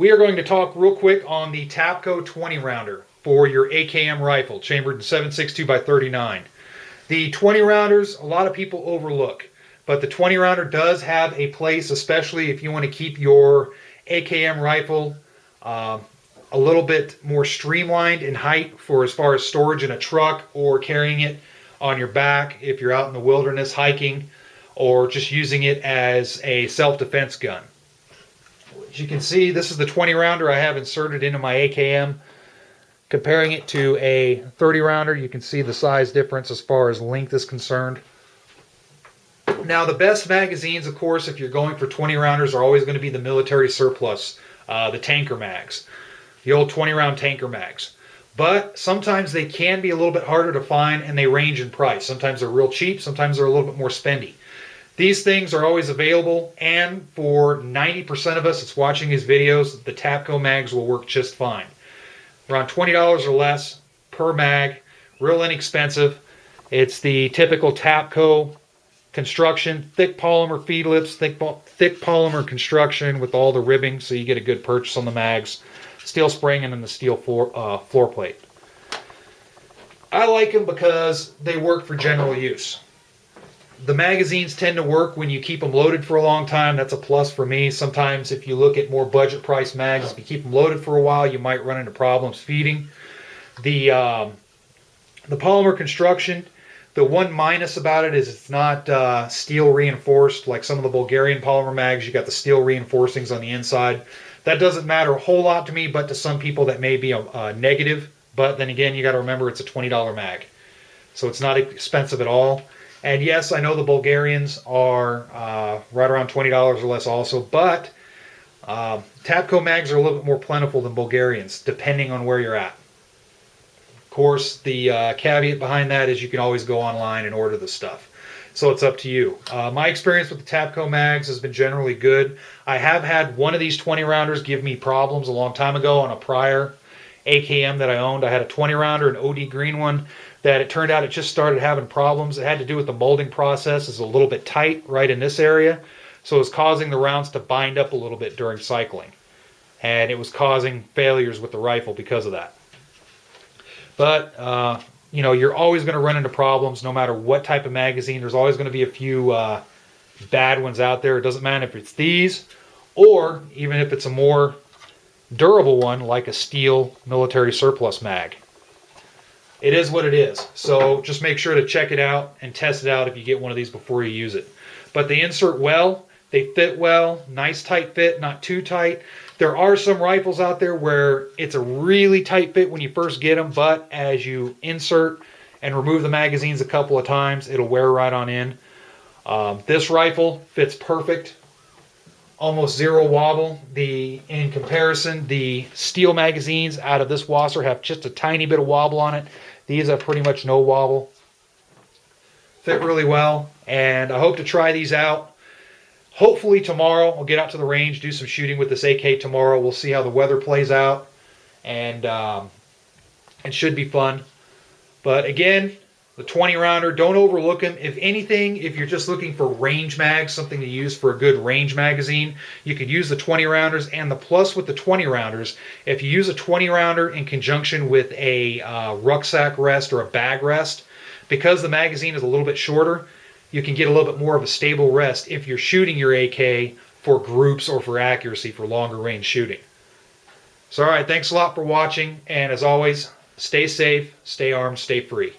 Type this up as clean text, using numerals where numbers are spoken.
We are going to talk real quick on the Tapco 20 rounder for your AKM rifle, chambered in 7.62 by 39. The 20 rounders, a lot of people overlook, but the 20 rounder does have a place, especially if you want to keep your AKM rifle a little bit more streamlined in height for as far as storage in a truck or carrying it on your back if you're out in the wilderness hiking, or just using it as a self-defense gun. As you can see, this is the 20 rounder I have inserted into my AKM. Comparing it to a 30 rounder, you can see the size difference as far as length is concerned. Now, the best magazines, of course, if you're going for 20 rounders, are always going to be the military surplus, the tanker mags, the old 20 round tanker mags. But sometimes they can be a little bit harder to find, and they range in price. Sometimes they're real cheap, sometimes they're a little bit more spendy. These things are always available, and for 90% of us that's watching these videos, the Tapco mags will work just fine. Around $20 or less per mag, real inexpensive. It's the typical Tapco construction, thick polymer feed lips, thick polymer construction with all the ribbing, so you get a good purchase on the mags. Steel spring and then the steel floor plate. I like them because they work for general use. The magazines tend to work when you keep them loaded for a long time. That's a plus for me. Sometimes if you look at more budget price mags, if you keep them loaded for a while, you might run into problems feeding. The polymer construction, the one minus about it is it's not steel reinforced like some of the Bulgarian polymer mags. You got the steel reinforcings on the inside. That doesn't matter a whole lot to me, but to some people that may be a negative. But then again, you got to remember it's a $20 mag, so it's not expensive at all. And yes, I know the Bulgarians are right around $20 or less also, but Tapco mags are a little bit more plentiful than Bulgarians, depending on where you're at. Of course, the caveat behind that is you can always go online and order the stuff. So it's up to you. My experience with the Tapco mags has been generally good. I have had one of these 20 rounders give me problems a long time ago on a prior AKM that I owned. I had a 20 rounder, an OD green one, that it turned out it just started having problems. It had to do with the molding process. It's a little bit tight right in this area, so it was causing the rounds to bind up a little bit during cycling, and it was causing failures with the rifle because of that. But you know, you're always going to run into problems no matter what type of magazine. There's always going to be a few bad ones out there. It doesn't matter if it's these, or even if it's a more durable one like a steel military surplus mag. It is what it is. So just make sure to check it out and test it out if you get one of these before you use it. But they insert well, they fit well, nice tight fit, not too tight. There are some rifles out there where it's a really tight fit when you first get them, but as you insert and remove the magazines a couple of times, it'll wear right on in. This rifle fits perfect. Almost zero wobble. In comparison, the steel magazines out of this wasser have just a tiny bit of wobble on it. These have pretty much no wobble. Fit really well, and I hope to try these out. Hopefully tomorrow I'll get out to the range, do some shooting with this AK tomorrow. We'll see how the weather plays out, and it should be fun. But again, the 20 rounder, don't overlook them. If anything, if you're just looking for range mags, something to use for a good range magazine, you could use the 20 rounders. And the plus with the 20 rounders, if you use a 20 rounder in conjunction with a rucksack rest or a bag rest, because the magazine is a little bit shorter, you can get a little bit more of a stable rest if you're shooting your AK for groups or for accuracy for longer range shooting. So all right, thanks a lot for watching, and as always, stay safe, stay armed, stay free.